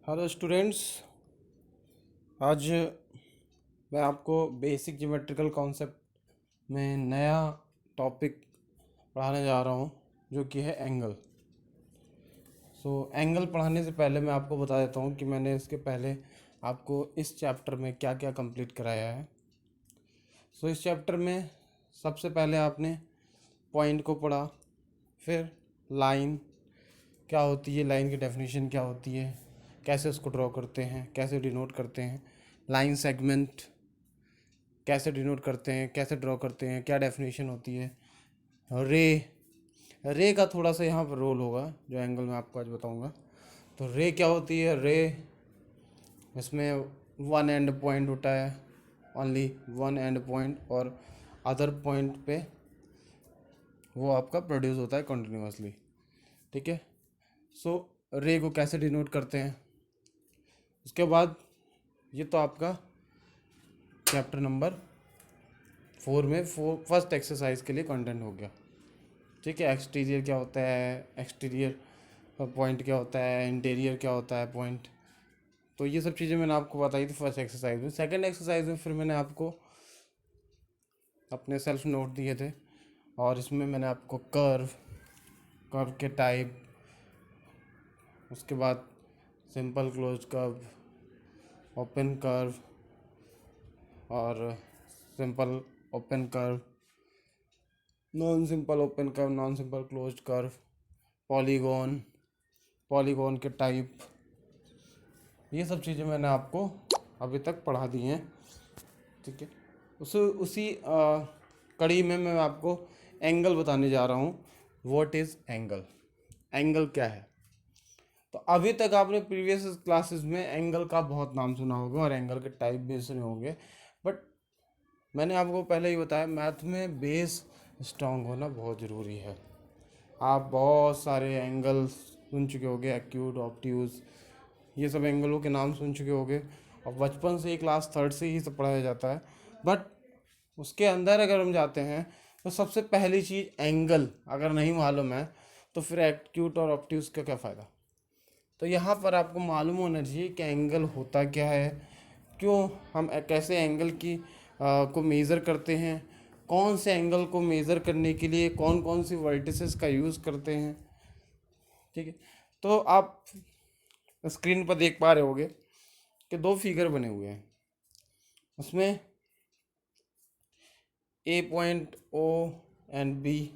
Hello students. आज मैं आपको बेसिक ज्योमेट्रिकल कॉन्सेप्ट में नया टॉपिक पढ़ाने जा रहा हूँ जो कि है एंगल। एंगल पढ़ाने से पहले मैं आपको बता देता हूँ कि मैंने इसके पहले आपको इस चैप्टर में क्या क्या कंप्लीट कराया है। इस चैप्टर में सबसे पहले आपने पॉइंट को पढ़ा, फिर लाइन क्या होती है, लाइन की डेफिनेशन क्या होती है, कैसे उसको ड्रॉ करते हैं, कैसे डिनोट करते हैं, लाइन सेगमेंट कैसे डिनोट करते हैं, कैसे ड्रॉ करते हैं, क्या डेफिनेशन होती है। रे का थोड़ा सा यहाँ पर रोल होगा जो एंगल मैं आपको आज बताऊंगा। तो रे क्या होती है? रे इसमें वन एंड पॉइंट होता है, ओनली वन एंड पॉइंट, और अदर पॉइंट पे वो आपका प्रोड्यूस होता है कंटिन्यूसली। ठीक है। रे को कैसे डिनोट करते हैं, उसके बाद ये तो आपका चैप्टर नंबर 4 में फर्स्ट एक्सरसाइज के लिए कंटेंट हो गया। ठीक है। एक्सटीरियर क्या होता है, एक्सटीरियर पॉइंट क्या होता है, इंटीरियर क्या होता है पॉइंट, तो ये सब चीज़ें मैंने आपको बताई थी फर्स्ट एक्सरसाइज में। सेकंड एक्सरसाइज में फिर मैंने आपको अपने सेल्फ नोट दिए थे, और इसमें मैंने आपको कर्व, कर्व के टाइप, उसके बाद simple close curve, open curve और simple open curve, non simple open curve, non simple closed curve, polygon, polygon के टाइप, ये सब चीज़ें मैंने आपको अभी तक पढ़ा दी हैं। ठीक है। उसी कड़ी में मैं आपको एंगल बताने जा रहा हूँ। What is angle? एंगल क्या है? तो अभी तक आपने प्रीवियस क्लासेस में एंगल का बहुत नाम सुना होगा और एंगल के टाइप भी सुने होंगे, बट मैंने आपको पहले ही बताया, मैथ में बेस स्ट्रांग होना बहुत ज़रूरी है। आप बहुत सारे एंगल सुन चुके होंगे, एक्यूट, ऑब्ट्यूज, ये सब एंगलों के नाम सुन चुके होंगे, और बचपन से ही क्लास थर्ड से ही सब पढ़ाया जाता है। बट उसके अंदर अगर हम जाते हैं तो सबसे पहली चीज़ एंगल अगर नहीं मालूम है तो फिर एक्यूट और ऑब्ट्यूज का क्या फ़ायदा। तो यहाँ पर आपको मालूम होना चाहिए कि एंगल होता क्या है, क्यों हम कैसे एंगल की को मेज़र करते हैं, कौन से एंगल को मेज़र करने के लिए कौन कौन सी वर्टिसेस का यूज़ करते हैं। ठीक है। तो आप स्क्रीन पर देख पा रहे होगे कि दो फिगर बने हुए हैं, उसमें ए पॉइंट ओ एंड बी,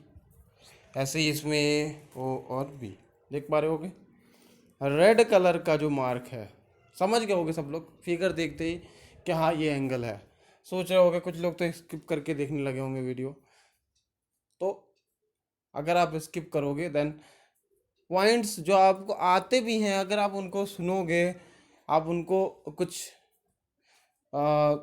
ऐसे ही इसमें ए ओ और बी देख पा रहे होगे। रेड कलर का जो मार्क है, समझ गए होगे सब लोग फिगर देखते ही कि हाँ ये एंगल है। सोच रहे होगे, कुछ लोग तो स्किप करके देखने लगे होंगे वीडियो, तो अगर आप स्किप करोगे देन पॉइंट्स जो आपको आते भी हैं, अगर आप उनको सुनोगे, आप उनको कुछ आ,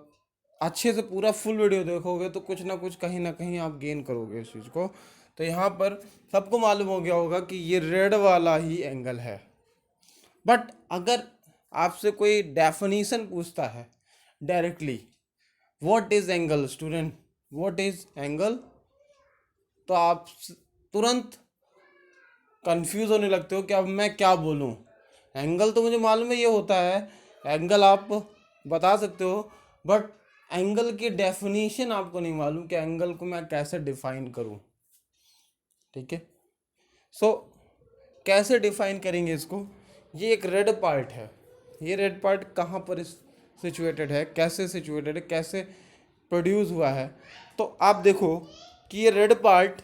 अच्छे से पूरा फुल वीडियो देखोगे तो कुछ ना कहीं आप गेन करोगे इस चीज़ को। तो यहाँ पर सबको मालूम हो गया होगा कि ये रेड वाला ही एंगल है। बट अगर आपसे कोई डेफिनेशन पूछता है directly, what is angle student, what is angle, तो आप तुरंत कंफ्यूज होने लगते हो कि अब मैं क्या बोलूं। एंगल तो मुझे मालूम है ये होता है, एंगल आप बता सकते हो, बट एंगल की डेफिनेशन आपको नहीं मालूम कि एंगल को मैं कैसे डिफाइन करूं। ठीक है। सो कैसे डिफाइन करेंगे इसको? ये एक रेड पार्ट है, ये रेड पार्ट कहाँ पर सिचुएटेड है, कैसे सिचुएटेड है, कैसे प्रोड्यूस हुआ है। तो आप देखो कि ये रेड पार्ट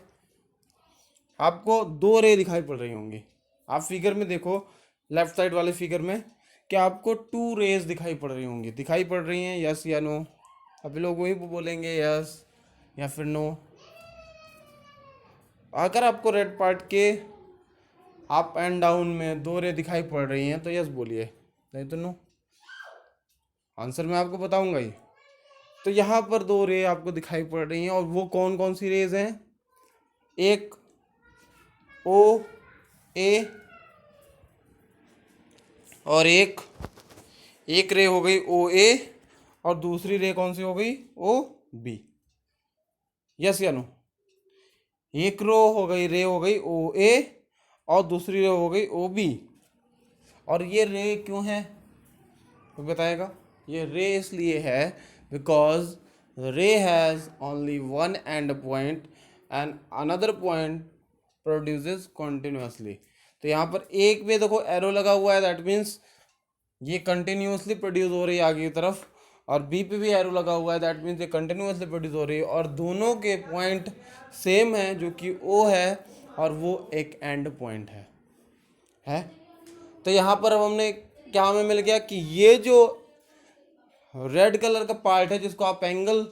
आपको दो रे दिखाई पड़ रही होंगी। आप फिगर में देखो, लेफ्ट साइड वाले फिगर में, कि आपको टू रेज दिखाई पड़ रही होंगी, दिखाई पड़ रही हैं, यस या नो? अभी लोग वही बोलेंगे यस या फिर नो। अगर आपको रेड पार्ट के अप एंड डाउन में दो रे दिखाई पड़ रही हैं तो यस बोलिए, नहीं तो नो। आंसर मैं आपको बताऊंगा ही। तो यहाँ पर दो रे आपको दिखाई पड़ रही हैं, और वो कौन कौन सी रेज हैं? एक ओ ए और एक रे हो गई ओ ए, और दूसरी रे कौन सी हो गई? O B. यस या नो? एक रो हो गई, रे हो गई ओ ए, और दूसरी रे हो गई ओ बी। और ये रे क्यों है तो बताएगा। ये रे इसलिए है बिकॉज रे has only one and point and another point produces continuously. तो यहाँ पर एक पे देखो एरो लगा हुआ है, दैट मीन्स ये कंटिन्यूसली प्रोड्यूस हो रही है आगे की तरफ, और बी पे भी एरो लगा हुआ है, दैट मीन्स ये कंटिन्यूसली प्रोड्यूस हो रही है, और दोनों के पॉइंट सेम है जो कि ओ है, और वो एक एंड पॉइंट है। तो यहाँ पर अब हमने क्या हमें मिल गया कि ये जो रेड कलर का पार्ट है जिसको आप एंगल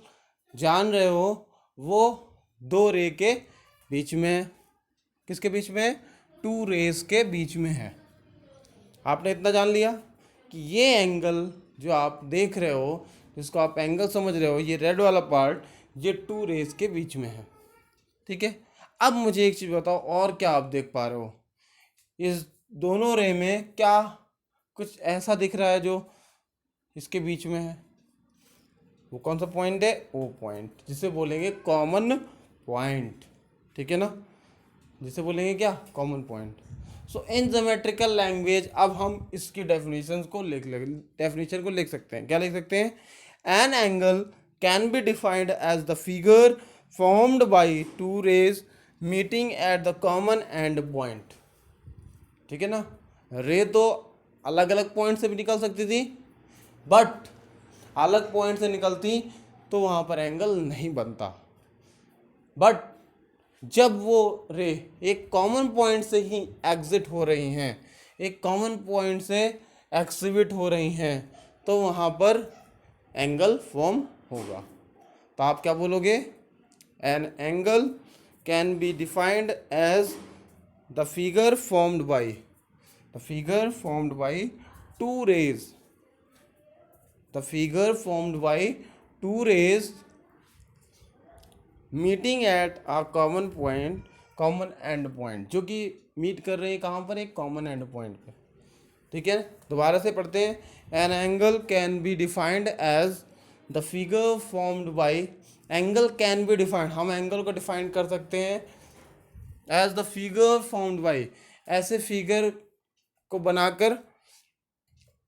जान रहे हो वो दो रे के बीच में है। किसके बीच में? टू रेस के बीच में है। आपने इतना जान लिया कि ये एंगल जो आप देख रहे हो, जिसको आप एंगल समझ रहे हो, ये रेड वाला पार्ट ये टू रेस के बीच में है। ठीक है, अब मुझे एक चीज़ बताओ, और क्या आप देख पा रहे हो? इस दोनों रे में क्या कुछ ऐसा दिख रहा है जो इसके बीच में है? वो कौन सा पॉइंट है? ओ पॉइंट, जिसे बोलेंगे कॉमन पॉइंट। ठीक है ना, जिसे बोलेंगे क्या? Common point. So in geometrical language अब हम इसकी डेफिनेशन को लिख सकते हैं। क्या लिख सकते हैं? An angle can be defined as the figure formed by two rays meeting at the common end point. ठीक है ना, रे तो अलग अलग पॉइंट से भी निकल सकती थी, बट अलग पॉइंट से निकलती तो वहाँ पर एंगल नहीं बनता। बट जब वो रे एक कॉमन पॉइंट से ही एग्जिट हो रही हैं, एक कॉमन पॉइंट से एक्सिबिट हो रही हैं, तो वहाँ पर एंगल फॉर्म होगा। तो आप क्या बोलोगे? An angle can be defined as the figure formed by two rays, the figure formed by two rays meeting at a common end point, जो कि मीट कर रहे हैं कहाँ पर? एक कॉमन एंड पॉइंट पे। ठीक है, दोबारा से पढ़ते हैं। An angle can be defined as the figure formed by, angle can be defined, हम एंगल को डिफाइन कर सकते हैं as the figure formed by, ऐसे फिगर को बनाकर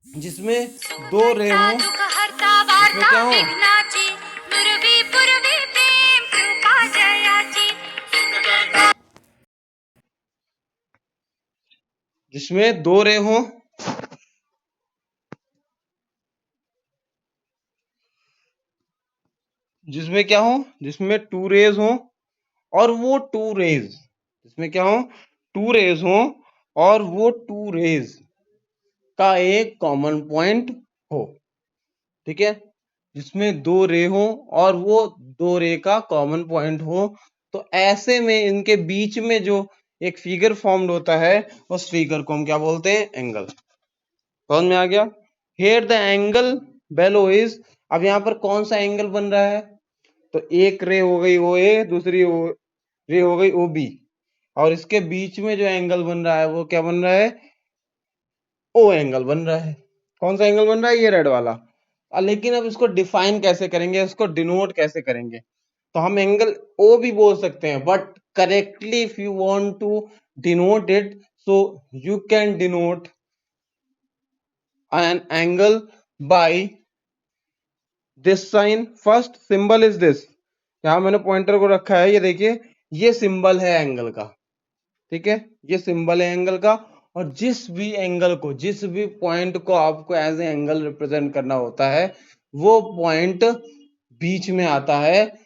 जिसमें दो रे हों। इसमें क्या हो? जिसमें दो रे हों, जिसमें क्या हो? जिसमें टू रेज हों, और वो टू रेज, जिसमें क्या हो? टू रेज हों, और वो टू रेज का एक कॉमन पॉइंट हो। ठीक है, जिसमें दो रे हो और वो दो रे का कॉमन पॉइंट हो, तो ऐसे में इनके बीच में जो एक फिगर फॉर्म्ड होता है, उस फिगर को हम क्या बोलते हैं? एंगल। समझ में आ गया? Here the angle below is, अब यहाँ पर कौन सा एंगल बन रहा है? तो एक रे हो गई ओ ए, दूसरी रे हो गई ओ बी, और इसके बीच में जो एंगल बन रहा है वो क्या बन रहा है? ओ एंगल बन रहा है। कौन सा एंगल बन रहा है? ये रेड वाला। लेकिन अब इसको डिफाइन कैसे करेंगे, इसको डिनोट कैसे करेंगे? तो हम एंगल ओ भी बोल सकते हैं, but correctly if you want to denote it, so you can denote an angle by this sign. First symbol is this, यहां मैंने पॉइंटर को रखा है, ये देखिए, ये सिंबल है एंगल का। ठीक है, ये सिंबल है एंगल का, और जिस भी एंगल को, जिस भी पॉइंट को आपको एज ए एंगल रिप्रेजेंट करना होता है, वो पॉइंट बीच में आता है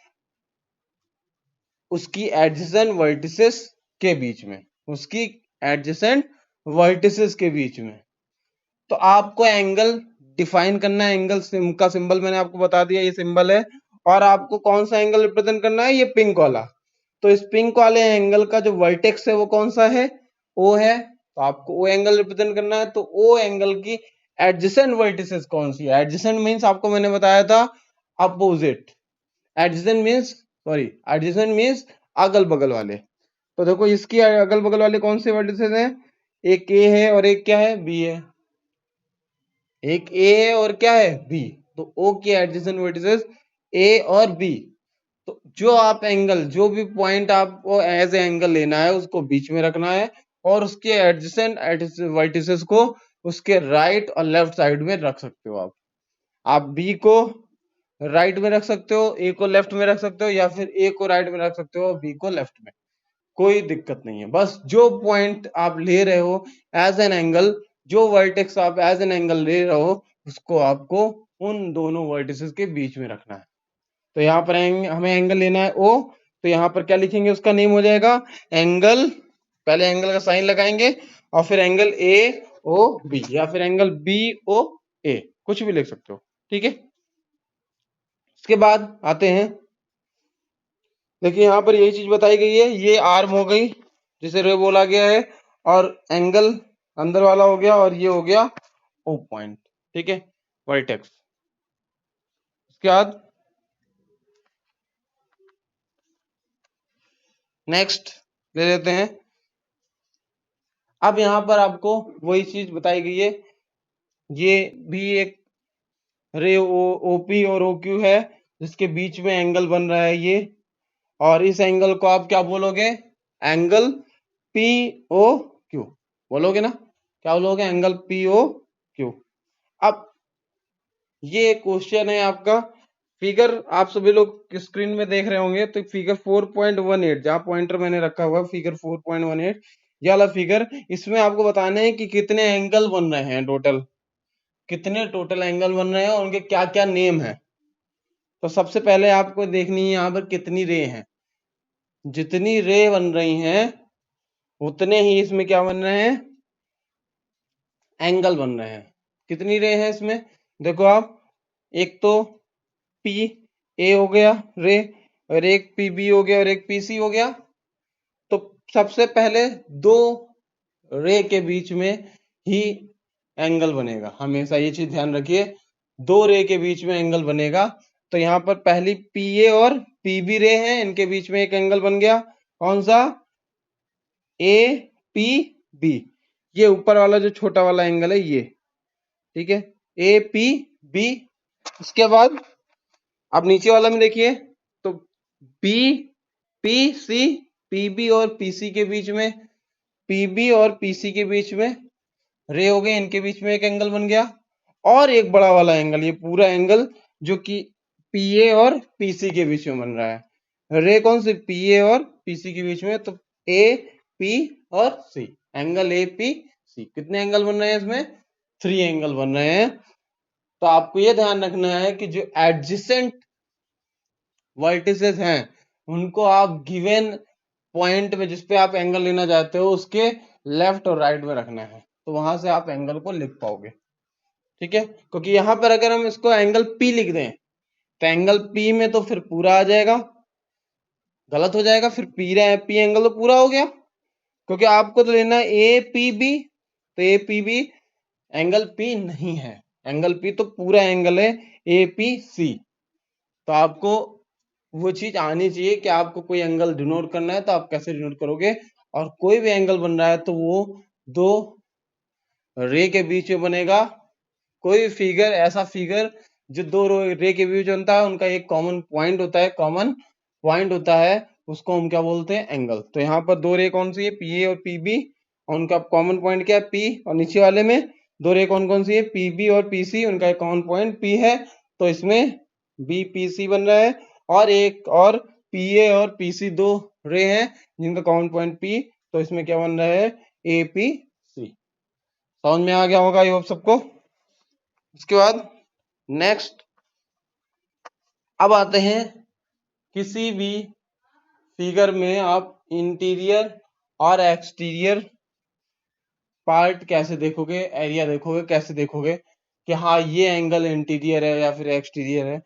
उसकी एडजेसेंट वर्टिसेस के बीच में, उसकी एडजेसेंट वर्टिसेस के बीच में। तो आपको एंगल डिफाइन करना है, एंगल का सिंबल मैंने आपको बता दिया, ये सिंबल है, और आपको कौन सा एंगल रिप्रेजेंट करना है? ये पिंक वाला। तो इस पिंक वाले एंगल का जो वर्टेक्स है वो कौन सा है? ओ है। तो आपको ओ एंगल रिप्रेजेंट करना है, तो ओ एंगल की एडजेसेंट वर्टिसेस कौन सी है? एडजेसेंट मींस आपको मैंने बताया था opposite, adjacent means, sorry, adjacent means अगल बगल वाले। तो देखो इसकी अगल बगल वाले कौन से वर्टिसेस हैं? एक ए है और एक क्या है? बी है। एक ए है और क्या है? बी। तो ओ के एडजेसेंट वर्टिसेस ए और बी। तो जो आप एंगल, जो भी पॉइंट आपको एज ए एंगल लेना है, उसको बीच में रखना है, और उसके एडजेसेंट वर्टिसेस को उसके राइट और लेफ्ट साइड में रख सकते हो आप बी को राइट में रख सकते हो, ए को लेफ्ट में रख सकते हो, या फिर ए को राइट में रख सकते हो, बी को लेफ्ट में, कोई दिक्कत नहीं है। बस जो पॉइंट आप ले रहे हो एज एन एंगल, जो वर्टेक्स आप एज एन एंगल ले रहे हो, उसको आपको उन दोनों वर्टिसेस के बीच में रखना है। तो यहाँ पर हमें एंगल लेना है ओ, तो यहाँ पर क्या लिखेंगे, उसका नेम हो जाएगा एंगल, पहले एंगल का साइन लगाएंगे और फिर एंगल ए ओ बी, या फिर एंगल बी ओ ए, कुछ भी लिख सकते हो, ठीक है। इसके बाद आते हैं, देखिए यहाँ पर यही चीज बताई गई है, ये आर्म हो गई जिसे रे बोला गया है, और एंगल अंदर वाला हो गया, और ये हो गया ओ पॉइंट, ठीक है, वर्टेक्स। इसके बाद नेक्स्ट ले लेते हैं। अब यहाँ पर आपको वही चीज बताई गई है, ये भी एक रे ओपी और ओक्यू है जिसके बीच में एंगल बन रहा है ये, और इस एंगल को आप क्या बोलोगे, एंगल पी ओ क्यू बोलोगे ना, क्या बोलोगे, एंगल पी ओ क्यू। अब ये क्वेश्चन है आपका, फिगर आप सभी लोग स्क्रीन में देख रहे होंगे, तो फिगर 4.18 जहां पॉइंटर मैंने रखा हुआ फिगर 4.18, ये वाला फिगर, इसमें आपको बताना है कि कितने एंगल बन रहे हैं, टोटल कितने टोटल एंगल बन रहे हैं और उनके क्या क्या नेम है। तो सबसे पहले आपको देखनी है यहाँ पर कितनी रे हैं, जितनी रे बन रही हैं उतने ही इसमें क्या बन रहे हैं, एंगल बन रहे हैं। कितनी रे हैं इसमें, देखो आप, एक तो पी ए हो गया रे, और एक पी बी हो गया, और एक पी सी हो गया। तो सबसे पहले दो रे के बीच में ही एंगल बनेगा, हमेशा ये चीज ध्यान रखिए, दो रे के बीच में एंगल बनेगा। तो यहाँ पर पहली पी ए और पी बी रे हैं, इनके बीच में एक एंगल बन गया, कौन सा, ए पी बी, ये ऊपर वाला जो छोटा वाला एंगल है ये, ठीक है, ए पी बी। इसके बाद अब नीचे वाला में देखिए, तो बी पी सी, पीबी और पीसी के बीच में, पीबी और पीसी के बीच में रे हो गए, इनके बीच में एक एंगल बन गया, और एक बड़ा वाला एंगल, ये पूरा एंगल जो कि पीए और पीसी के बीच में बन रहा है, रे कौन सी, पीए और पीसी के बीच में, तो ए पी और सी, एंगल ए पी सी। कितने एंगल बन रहे हैं इसमें, 3 एंगल बन रहे हैं। तो आपको ये ध्यान रखना है कि जो एडजेसेंट वर्टिसेस हैं उनको आप गिवन पॉइंट में जिसपे आप एंगल लेना चाहते हो उसके लेफ्ट और राइट में रखना है, तो वहां से आप एंगल को लिख पाओगे, ठीक है। क्योंकि यहां पर अगर हम इसको एंगल पी लिख दें तो एंगल पी में तो फिर पूरा आ जाएगा, गलत हो जाएगा, फिर पी एंगल तो पूरा हो गया, क्योंकि आपको तो लेना है ए पी बी, तो A P B angle P नहीं है, एंगल पी तो पूरा एंगल है ए पी सी। तो आपको वो चीज आनी चाहिए कि आपको कोई एंगल डिनोट करना है तो आप कैसे डिनोट करोगे, और कोई भी एंगल बन रहा है तो वो दो रे के बीच में बनेगा। कोई फिगर, ऐसा फिगर जो दो रे के बीच बनता है उनका एक कॉमन पॉइंट होता है, कॉमन पॉइंट होता है, उसको हम क्या बोलते हैं, एंगल। तो यहाँ पर दो रे कौन सी है, पी ए और पी बी, और उनका कॉमन पॉइंट क्या है, पी, और नीचे वाले में दो रे कौन कौन सी है, पी बी और पी सी, उनका एक कॉमन पॉइंट पी है, तो इसमें बी पी सी बन रहा है। और एक और पी ए और पी सी दो रे हैं जिनका कॉमन पॉइंट पी, तो इसमें क्या बन रहा है, ए पी सी। समझ में आ गया होगा ये सबको। इसके बाद नेक्स्ट अब आते हैं, किसी भी फिगर में आप इंटीरियर और एक्सटीरियर पार्ट कैसे देखोगे, एरिया देखोगे, कैसे देखोगे कि हाँ ये एंगल इंटीरियर है या फिर एक्सटीरियर है,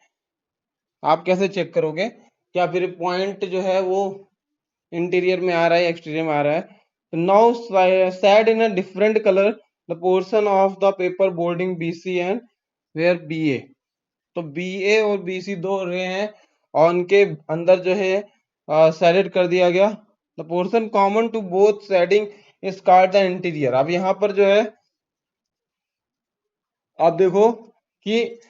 आप कैसे चेक करोगे, क्या फिर पॉइंट जो है वो इंटीरियर में आ रहा है एक्सटीरियर में आ रहा है। तो now shade in a different colour the portion of the paper bordering B C and where B A. तो बी ए और बी सी दो रे हैं और उनके अंदर जो है शेडेड कर दिया गया, the portion common to both shading is called the interior. अब यहाँ पर जो है आप देखो कि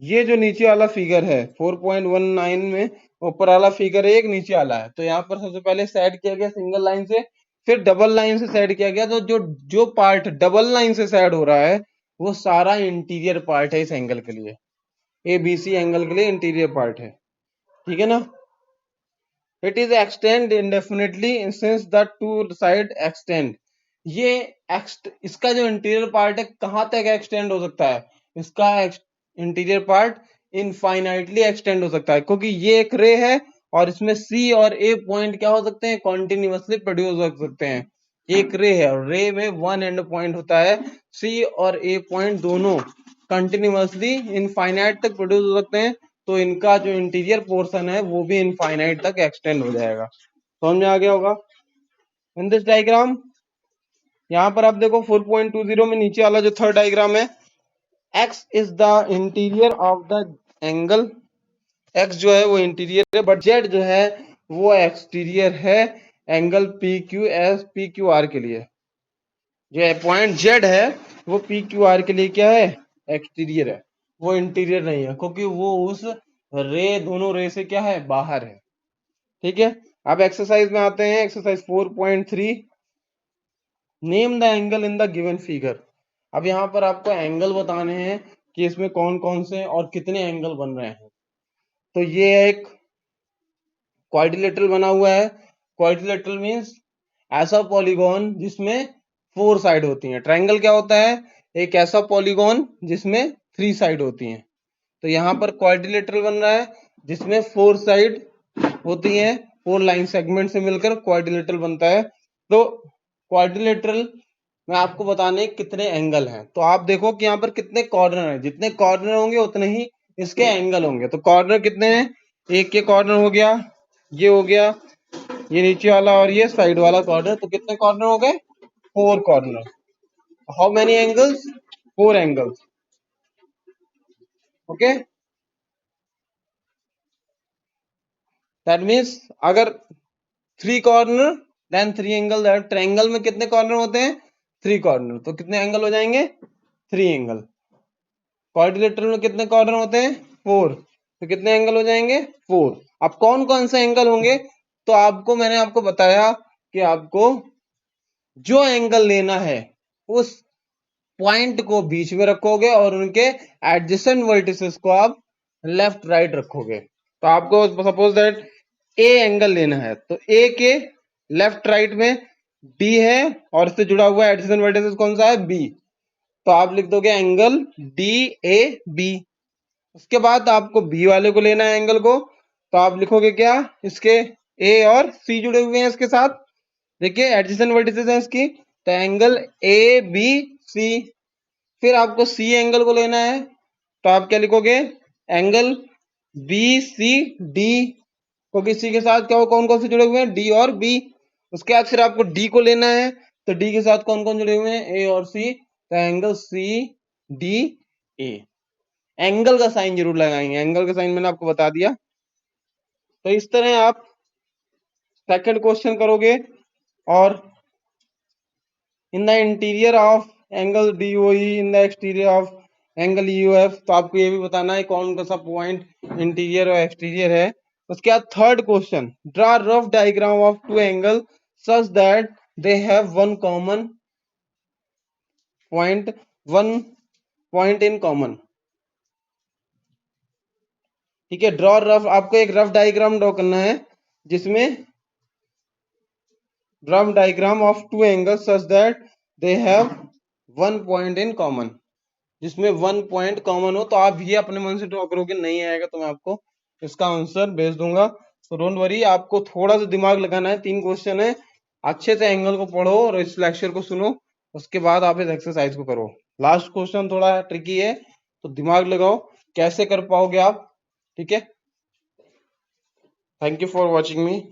ये जो नीचे वाला फिगर है 4.19 में ऊपर वाला फिगर है एक, नीचे वाला है, तो यहाँ पर सबसे पहले सेट किया गया सिंगल लाइन से फिर डबल लाइन से साइड किया गया, तो जो जो पार्ट डबल लाइन से साइड हो रहा है वो सारा इंटीरियर पार्ट है इस एंगल के लिए, ए बी सी एंगल के लिए इंटीरियर पार्ट है, ठीक है ना। It is extend indefinitely since the two side extend, ये इसका जो इंटीरियर पार्ट है कहां तक एक्सटेंड हो सकता है, इसका इंटीरियर पार्ट इनफाइनाइटली एक्सटेंड हो सकता है, क्योंकि ये एक रे है और इसमें सी और ए पॉइंट क्या हो सकते हैं, कॉन्टिन्यूसली प्रोड्यूस हो सकते हैं। एक रे है और रे में वन एंड पॉइंट होता है, सी और ए पॉइंट दोनों कंटिन्यूसली इनफाइनाइट तक प्रोड्यूस हो सकते हैं, तो इनका जो इंटीरियर पोर्शन है वो भी इनफाइनाइट तक एक्सटेंड हो जाएगा। समझ में आ गया होगा। इन दिस डायग्राम, यहाँ पर आप देखो 4.20 में नीचे वाला जो थर्ड डायग्राम है, x is the interior of the angle, x जो है वो इंटीरियर है, बट जेड जो है वो एक्सटीरियर है angle P Q S P Q R के लिए। जो पॉइंट जेड है वो पी क्यू आर के लिए क्या है, एक्सटीरियर है, वो इंटीरियर नहीं है, क्योंकि वो उस रे दोनों रे से क्या है, बाहर है, ठीक है। अब एक्सरसाइज में आते हैं, exercise 4.3, name the angle in the given figure. अब यहाँ पर आपको एंगल बताने हैं कि इसमें कौन कौन से और कितने एंगल बन रहे हैं। तो ये एक क्वाड्रिलेटरल बना हुआ है, क्वाड्रिलेटरल मींस ऐसा पॉलीगॉन जिसमें 4 साइड होती हैं। ट्रायंगल क्या होता है, एक ऐसा पॉलीगॉन जिसमें 3 साइड होती हैं। तो यहाँ पर क्वाड्रिलेटरल बन रहा है जिसमें 4 साइड होती हैं, 4 लाइन सेगमेंट से मिलकर क्वाड्रिलेटरल बनता है। तो क्वाड्रिलेटरल में आपको बताने कितने एंगल हैं, तो आप देखो कि यहाँ पर कितने कॉर्नर हैं, जितने कॉर्नर होंगे उतने ही इसके एंगल होंगे। तो कॉर्नर कितने हैं, एक ये कॉर्नर हो गया, ये हो गया, ये नीचे वाला और ये साइड वाला कॉर्नर, तो कितने कॉर्नर हो गए, 4 corner. How many angles, 4 angles, okay. That means अगर 3 कॉर्नर देन 3 एंगल, ट्रायंगल में कितने कॉर्नर होते हैं, 3 कॉर्नर, तो कितने एंगल हो जाएंगे, 3 एंगल। क्वाड्रिलेटरल में कितने कॉर्नर होते हैं, 4, तो कितने एंगल हो जाएंगे, 4। अब कौन कौन से एंगल होंगे, तो आपको मैंने आपको बताया कि आपको जो एंगल लेना है उस पॉइंट को बीच में रखोगे और उनके एडजेसेंट वर्टिसेस को आप लेफ्ट राइट रखोगे। तो आपको सपोज दैट ए एंगल लेना है, तो ए के लेफ्ट राइट में डी है और इससे जुड़ा हुआ एडजेसेंट वर्टिसेस कौन सा है, बी, तो आप लिख दोगे एंगल डी ए बी। उसके बाद आपको बी वाले को लेना है एंगल को, तो आप लिखोगे क्या, इसके ए और सी जुड़े हुए हैं इसके साथ, देखिए एडजेसेंट वर्टिसेस हैं इसकी, तो एंगल ए बी सी। फिर आपको सी एंगल को लेना है, तो आप क्या लिखोगे, एंगल बी सी डी, क्योंकि सी के साथ क्या कौन कौन से जुड़े हुए हैं, डी और बी। उसके बाद फिर आपको डी को लेना है, तो डी के साथ कौन कौन जुड़े हुए हैं, ए और सी, तो angle C D A. Angle का साइन जरूर लगाएंगे, एंगल का साइन मैंने आपको बता दिया। तो इस तरह आप सेकंड क्वेश्चन करोगे, और in the interior of angle DOE in the exterior of angle EOF, तो आपको ये भी बताना है कौन सा पॉइंट इंटीरियर और एक्सटीरियर है। उसके बाद third question, draw rough diagram of two angle such that they have one common point, one point in common, ठीक है। ड्रॉ रफ, आपको एक रफ डायग्राम ड्रॉ करना है जिसमें rough diagram of two angles such that they have one point in common, जिसमें one point common हो। तो आप ये अपने मन से ड्रॉ करोगे, नहीं आएगा तो मैं आपको इसका आंसर भेज दूंगा, तो डोंट वरी, आपको थोड़ा सा दिमाग लगाना है। 3 क्वेश्चन है, अच्छे से एंगल को पढ़ो और इस लेक्चर को सुनो, उसके बाद आप इस एक्सरसाइज को करो। लास्ट क्वेश्चन थोड़ा ट्रिकी है, तो दिमाग लगाओ कैसे कर पाओगे आप, ठीक है। Thank you for watching me.